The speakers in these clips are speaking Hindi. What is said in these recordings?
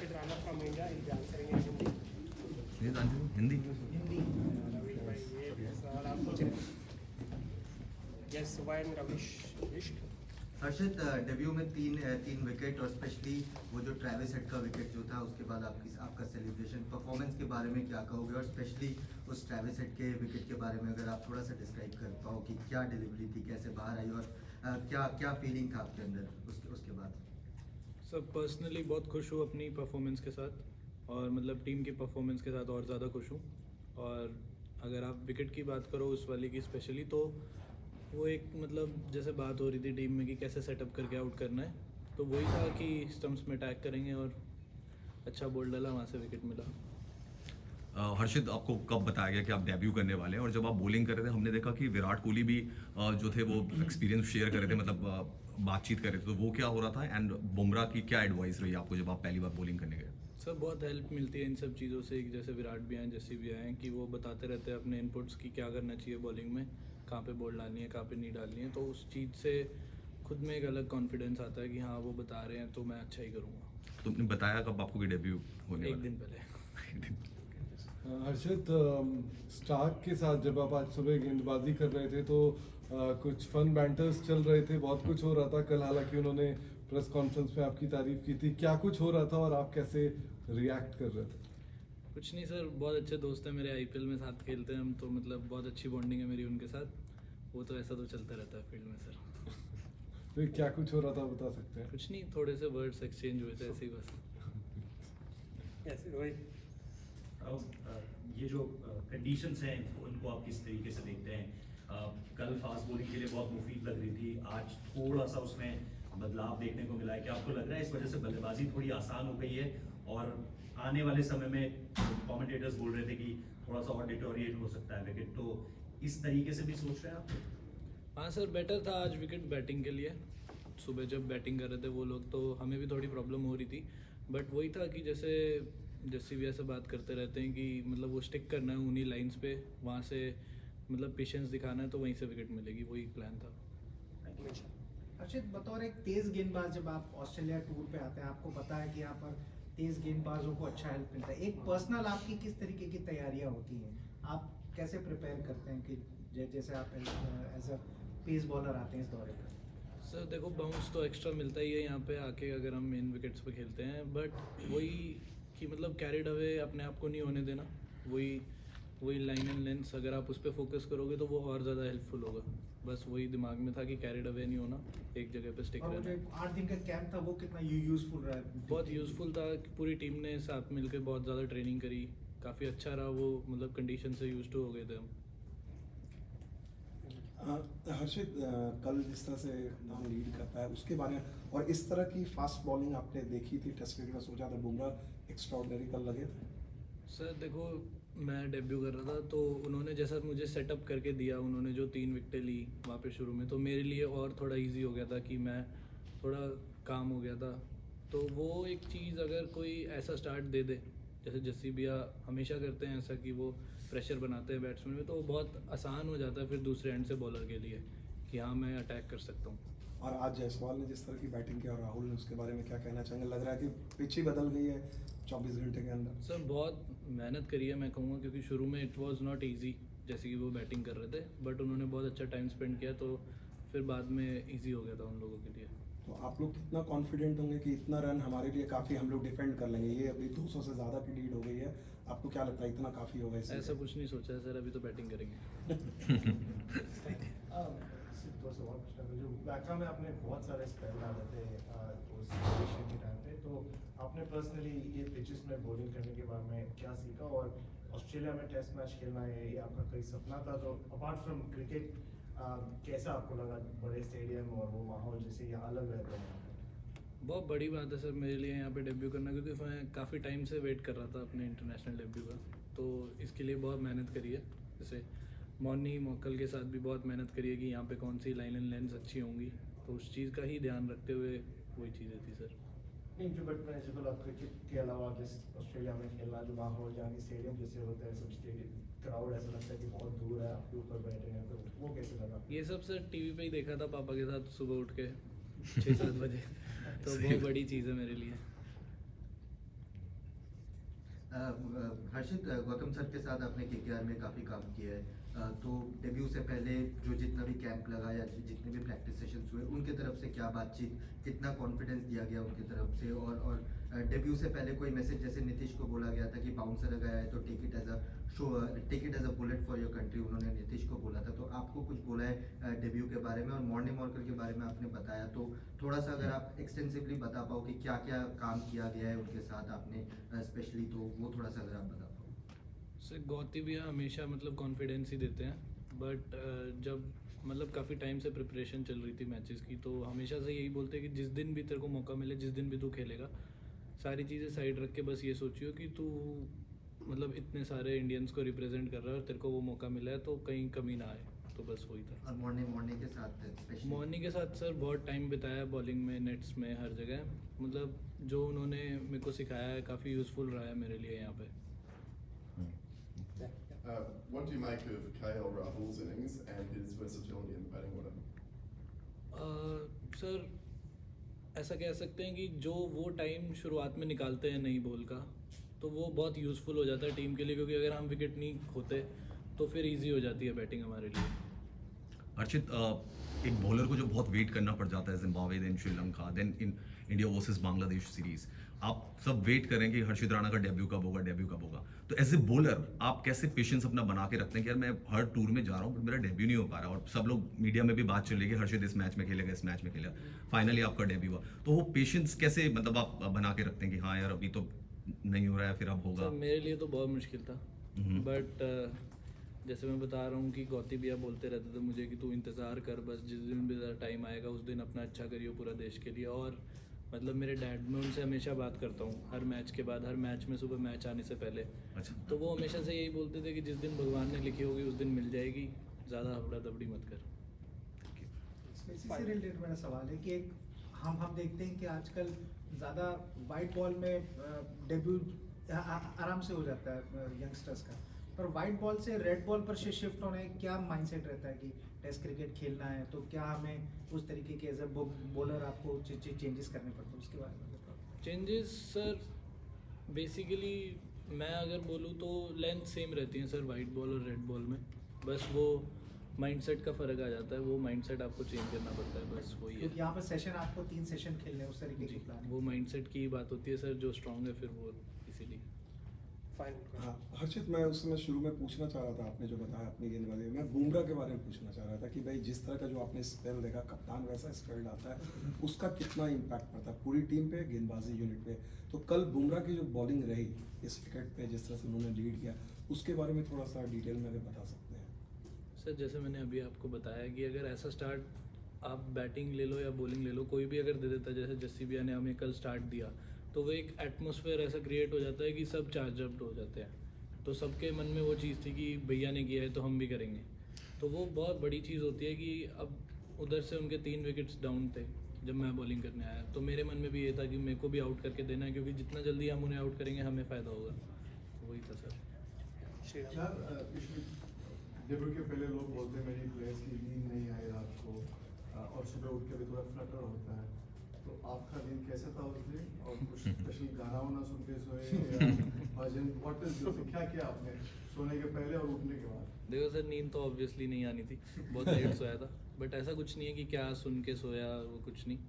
Harshit Rana from India. He'll be answering in Hindi. Please answer Hindi. Hindi. Ravish bhai, ये सवाल आप पूछ रहे हैं. Yes, why and Ravish? Ishq. Harshit debut में तीन विकेट और स्पेशली वो जो ट्रेविस हेड का विकेट जो था उसके बाद आपका सेलिब्रेशन परफॉर्मेंस के बारे में क्या कहोगे और स्पेशली उस ट्रेविस हेड के विकेट के बारे में अगर आप थोड़ा सा डिस्क्राइब कर पाओ कि क्या डिलीवरी थी, कैसे बाहर आई और क्या फीलिंग था आपके अंदर उसके बाद. सब पर्सनली बहुत खुश हूँ अपनी परफॉर्मेंस के साथ और मतलब टीम की परफॉर्मेंस के साथ और ज़्यादा खुश हूँ. और अगर आप विकेट की बात करो उस वाली की स्पेशली तो वो एक मतलब जैसे बात हो रही थी टीम में कि कैसे सेटअप करके आउट करना है, तो वही था कि स्टंप्स में अटैक करेंगे और अच्छा बॉल डाला, वहाँ से विकेट मिला. हर्षित, आपको कब बताया गया कि आप डेब्यू करने वाले हैं? और जब आप बॉलिंग कर रहे थे हमने देखा कि विराट कोहली भी जो थे वो एक्सपीरियंस शेयर कर रहे थे, मतलब बातचीत कर रहे थे, तो वो क्या हो रहा था एंड बुमराह की क्या एडवाइस रही आपको जब आप पहली बार बॉलिंग करने गए? सर बहुत हेल्प मिलती है इन सब चीज़ों से, जैसे विराट भी आए जैसे भी आए कि वो बताते रहते हैं अपने इनपुट्स की क्या करना चाहिए बॉलिंग में, कहाँ पे बॉल डालनी है कहाँ पे नहीं डालनी है, तो उस चीज़ से खुद में एक अलग कॉन्फिडेंस आता है कि हाँ वो बता रहे हैं तो मैं अच्छा ही करूँगा. तुमने बताया कब आपको कि डेब्यू होने एक वाला दिन पहले. हर्षित, स्टार्क के साथ जब आप आज सुबह गेंदबाजी कर रहे थे तो कुछ फन बैंटर्स चल रहे थे, बहुत कुछ हो रहा था कल. हालांकि उन्होंने प्रेस कॉन्फ्रेंस में आपकी तारीफ की थी, क्या कुछ हो रहा था और आप कैसे रिएक्ट कर रहे थे? कुछ नहीं सर, बहुत अच्छे दोस्त हैं मेरे, आईपीएल में साथ खेलते हैं हम, तो मतलब बहुत अच्छी बॉन्डिंग है मेरी उनके साथ. वो तो ऐसा तो चलता रहता है फील्ड में सर. तो क्या कुछ हो रहा था बता सकते हैं? कुछ नहीं, थोड़े से वर्ड्स एक्सचेंज हुए थे ऐसे ही बस. Yes, Rohit. ये जो कंडीशंस हैं उनको आप किस तरीके से देखते हैं? कल फास्ट बॉलिंग के लिए बहुत मुफीद लग रही थी, आज थोड़ा सा उसमें बदलाव देखने को मिला है. क्या आपको लग रहा है इस वजह से बल्लेबाजी थोड़ी आसान हो गई है और आने वाले समय में कमेंटेटर्स बोल रहे थे कि थोड़ा सा और डिटोरिएट हो सकता है विकेट, तो इस तरीके से भी सोच रहे हैं आप? हाँ सर, बेटर था आज विकेट बैटिंग के लिए. सुबह जब बैटिंग कर रहे थे वो लोग तो हमें भी थोड़ी प्रॉब्लम हो रही थी, बट वही था कि जैसे भी ऐसे बात करते रहते हैं कि मतलब वो स्टिक करना है उन्हीं लाइंस पे, वहाँ से मतलब पेशेंस दिखाना है तो वहीं से विकेट मिलेगी, वही प्लान था. हर्षित, बतौर एक तेज गेंदबाज जब आप ऑस्ट्रेलिया टूर पे आते हैं, आपको पता है कि यहाँ पर तेज गेंदबाजों को अच्छा हेल्प मिलता है. एक पर्सनल आपकी किस तरीके की तैयारियाँ होती हैं? आप कैसे प्रिपेयर करते हैं कि जैसे आप एज अ पेस बॉलर आते हैं इस दौरे पर? सर देखो, बाउंस तो एक्स्ट्रा मिलता ही है यहाँ पे आके अगर हम मेन विकेट्स पे खेलते हैं, बट वही कि मतलब कैरिड अवे अपने आप को नहीं होने देना. वही लाइन एंड लेंथ, अगर आप उस पर फोकस करोगे तो वो और ज़्यादा हेल्पफुल होगा. बस वही दिमाग में था कि कैरिड अवे नहीं होना, एक जगह पे स्टिक और रहना. जो 8 दिन का कैंप था वो कितना यूजफुल रहा? बहुत यूज़फुल था. पूरी टीम ने साथ मिलकर बहुत ज़्यादा ट्रेनिंग करी, काफ़ी अच्छा रहा वो, मतलब कंडीशन से यूज्ड टू हो गए थे हम. हर्षित, कल जिस तरह से हम लीड कर पाए उसके बारे में और इस तरह की फास्ट बॉलिंग आपने देखी थी टेस्ट क्रिकेट में, सोचा था बुमराह एक्स्ट्राऑर्डिनरी कल लगे थे? सर देखो, मैं डेब्यू कर रहा था तो उन्होंने जैसा मुझे सेटअप करके दिया, उन्होंने जो 3 विकेटें ली वहाँ पे शुरू में, तो मेरे लिए और थोड़ा इजी हो गया था कि मैं थोड़ा काम हो गया था. तो वो एक चीज़ अगर कोई ऐसा स्टार्ट दे दे जैसे जस्सी भैया हमेशा करते हैं ऐसा कि वो प्रेशर बनाते हैं बैट्समैन में, तो वो बहुत आसान हो जाता है फिर दूसरे एंड से बॉलर के लिए कि हाँ मैं अटैक कर सकता हूँ. और आज जायसवाल ने जिस तरह की बैटिंग की और राहुल ने, उसके बारे में क्या कहना चाहेंगे? लग रहा है कि पिच ही बदल गई है 24 घंटे के अंदर. सर बहुत मेहनत करी है मैं कहूँगा, क्योंकि शुरू में इट वाज नॉट इजी जैसे कि वो बैटिंग कर रहे थे, बट उन्होंने बहुत अच्छा टाइम स्पेंड किया तो फिर बाद में इजी हो गया था उन लोगों के लिए. तो आप लोग कितना कॉन्फिडेंट होंगे कि इतना रन हमारे लिए काफ़ी, हम लोग डिफेंड कर लेंगे? ये अभी 200 से ज़्यादा की लीड हो गई है, आपको क्या लगता है इतना काफ़ी होगा? ऐसा कुछ नहीं सोचा है सर, अभी तो बैटिंग करेंगे. जो बैकग्राउंड में आपने बहुत सारे स्पेल डाले थे उस सिचुएशन के टाइम पे, तो आपने पर्सनली ये पिचेस में बॉलिंग करने के बारे में क्या सीखा? और ऑस्ट्रेलिया में टेस्ट मैच खेलना है ये आपका कोई सपना था, तो अपार्ट फ्रॉम क्रिकेट कैसा आपको लगा बड़े स्टेडियम और वो माहौल जैसे यहाँ अलग रहता है? बहुत बड़ी बात है सर मेरे लिए यहाँ पे डेब्यू करना, क्योंकि मैं काफ़ी टाइम से वेट कर रहा था अपने इंटरनेशनल डेब्यू का, तो इसके लिए बहुत मेहनत करी है. जैसे मॉर्नी मॉकल के साथ भी बहुत मेहनत करी है कि यहाँ पे कौन सी लाइन एंड लेंस अच्छी होंगी, तो उस चीज़ का ही ध्यान रखते हुए वही चीज़ें थी सर. नहीं, जो बट मैंने जो बोला क्रिकेट के अलावा जैसे ऑस्ट्रेलिया में खेलना, जो माहौल जहाँ की स्टेडियम जैसे होता है, सब स्टेडियम क्राउड ऐसा लगता है कि बहुत दूर है आपके ऊपर बैठे हैं, तो वो कैसे लगा? ये सब सर टीवी पे ही देखा था पापा के साथ सुबह उठ के 6-7 बजे, तो बहुत बड़ी चीज़ है मेरे लिए. हर्षित, गौतम सर के साथ आपने केकेआर में काफ़ी काम किया है, तो डेब्यू से पहले जो जितना भी कैंप लगा या जितने भी प्रैक्टिस सेशंस हुए उनके तरफ से क्या बातचीत, कितना कॉन्फिडेंस दिया गया उनकी तरफ से, और डेब्यू से पहले कोई मैसेज, जैसे नीतीश को बोला गया था कि बाउंसर अगर आए तो take it as a bullet for your country, उन्होंने नीतीश को बोला था, तो आपको कुछ बोला है डेब्यू के बारे में, और मॉर्निंग मॉर्कल के बारे में आपने बताया, तो थोड़ा सा अगर आप एक्सटेंसिवली बता पाओ कि क्या क्या काम किया गया है उनके साथ आपने स्पेशली, तो वो थोड़ा सा अगर आप बता पाओ। सर गौती भैया हमेशा मतलब कॉन्फिडेंस ही देते हैं, बट जब मतलब काफ़ी टाइम से प्रिपरेशन चल रही थी मैचेस की, तो हमेशा से यही बोलते हैं कि जिस दिन भी तेरे को मौका मिले, जिस दिन भी तू खेलेगा, सारी चीज़ें साइड रख के बस ये सोचियो कि तू मतलब इतने सारे इंडियंस को रिप्रेजेंट कर रहा है और तेरे को वो मौका मिला है, तो कहीं कमी ना आए, तो बस वही था। और मॉर्निंग के साथ स्पेशली मॉर्निंग के साथ सर बहुत टाइम बिताया बॉलिंग में, नेट्स में, हर जगह, मतलब जो उन्होंने मेरे को सिखाया है काफ़ी यूज़फुल रहा है मेरे लिए यहाँ पे। What do you make of KL Rahul's innings and his versatility in the batting order? Sir ऐसा कह सकते हैं कि जो वो टाइम शुरुआत में निकालते हैं नई बॉल का, तो वो बहुत यूज़फुल हो जाता है टीम के लिए, क्योंकि अगर हम विकेट नहीं खोते तो फिर इजी हो जाती है बैटिंग हमारे लिए। अर्चित, एक बॉलर को जो बहुत वेट करना पड़ जाता है, Zimbabwe, then Sri Lanka, then in India versus Bangladesh series, आप सब वेट करें कि हर्षित राणा का डेब्यू कब होगा, तो एज ए बॉलर आप कैसे पेशेंस अपना बना के रखते हैं कि यार मैं हर टूर में जा रहा हूँ बट मेरा डेब्यू नहीं हो पा रहा, और सब लोग मीडिया में भी बात चल रही है कि हर्षित इस मैच में खेलेगा, फाइनली आपका डेब्यू हुआ, तो वो पेशेंस कैसे मतलब आप बना के रखते हैं कि हाँ यार अभी तो नहीं हो रहा है, फिर अब होगा? सर मेरे लिए तो बहुत मुश्किल था, बट जैसे मैं बता रहा हूँ कि गौती भैया बोलते रहते थे मुझे कि तू इंतज़ार कर, बस जिस दिन भी टाइम आएगा उस दिन अपना अच्छा करियो पूरा देश के लिए। और मतलब मेरे डैड, मैं उनसे हमेशा बात करता हूँ हर मैच के बाद, हर मैच में सुबह मैच आने से पहले। अच्छा। तो वो हमेशा से यही बोलते थे कि जिस दिन भगवान ने लिखी होगी उस दिन मिल जाएगी, ज़्यादा हबड़ा दबड़ी मत कर। इसी से रिलेटेड मेरा सवाल है कि एक हम देखते हैं कि आजकल ज़्यादा वाइट बॉल में डेब्यू आराम से हो जाता है यंगस्टर्स का, पर वाइट बॉल से रेड बॉल पर शिफ्ट होने क्या माइंडसेट रहता है कि टेस्ट क्रिकेट खेलना है, तो क्या हमें उस तरीके के एज ए बॉलर आपको चेंजेस करने पड़ते हैं, उसके बारे में बताओ। चेंजेस सर बेसिकली मैं अगर बोलूँ तो लेंथ सेम रहती है सर वाइट बॉल और रेड बॉल में, बस वो माइंडसेट का फ़र्क आ जाता है, वो माइंडसेट आपको चेंज करना पड़ता है, बस वही है। क्योंकि यहाँ पर सेशन आपको 3 सेशन खेलने हैं, उस तरीके की जी, प्लानिंग। वो माइंडसेट की बात होती है सर, जो स्ट्रांग है फिर वो इसीलिए। हाँ हर्षित, मैं उस समय शुरू में पूछना चाह रहा था, आपने जो बताया अपनी गेंदबाजी, मैं बुमराह के बारे में पूछना चाह रहा था कि भाई जिस तरह का जो आपने स्पेल देखा, कप्तान वैसा स्पेल डालता है, उसका कितना इम्पैक्ट पड़ता है पूरी टीम पे, गेंदबाजी यूनिट पे। तो कल बुमराह की जो बॉलिंग रही इस विकेट पे, जिस तरह से उन्होंने लीड किया, उसके बारे में थोड़ा सा डिटेल में अगर बता सकते हैं। सर जैसे मैंने अभी आपको बताया कि अगर ऐसा स्टार्ट आप बैटिंग ले लो या बॉलिंग ले लो, कोई भी अगर दे देता है, जैसे जस्सी भैया ने हमें कल स्टार्ट दिया, तो वो एक एटमॉस्फेयर ऐसा क्रिएट हो जाता है कि सब चार्ज अप हो जाते हैं, तो सबके मन में वो चीज़ थी कि भैया ने किया है तो हम भी करेंगे, तो वो बहुत बड़ी चीज़ होती है कि अब उधर से उनके 3 विकेट्स डाउन थे जब मैं बॉलिंग करने आया, तो मेरे मन में भी ये था कि मेरे को भी आउट करके देना है, क्योंकि जितना जल्दी हम उन्हें आउट करेंगे हमें फ़ायदा होगा, तो वही था सर। डेब्यू के पहले लोग बोलते हैं मेरी प्लेयर्स की नींद नहीं आई रात को, और सुबह उठ के भी थोड़ा फ्लटर होता है, तो आपका दिन कैसा था उस दिन, और कुछ स्पेशल गाना वाना सुन के सोए या भजन, व्हाट इज क्या किया आपने सोने के पहले और उठने के बाद? देखो सर, नींद तो ऑब्वियसली नहीं आनी थी, बहुत लेट सोया था, बट ऐसा कुछ नहीं है कि क्या सुन के सोया, वो कुछ नहीं,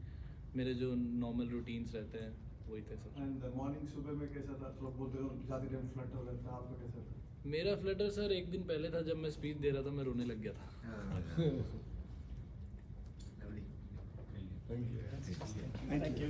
मेरे जो नॉर्मल रूटीन्स रहते हैं वही थे सर। एंड मॉर्निंग सुबह में कैसा था? लोग बोलते हैं ज़्यादा टाइम फ्लटर रहता है, आपका कैसा था? मेरा फ्लटर सर एक दिन पहले था, जब मैं स्पीच दे रहा था मैं रोने लग गया था। Lovely. Thank you. Thank you.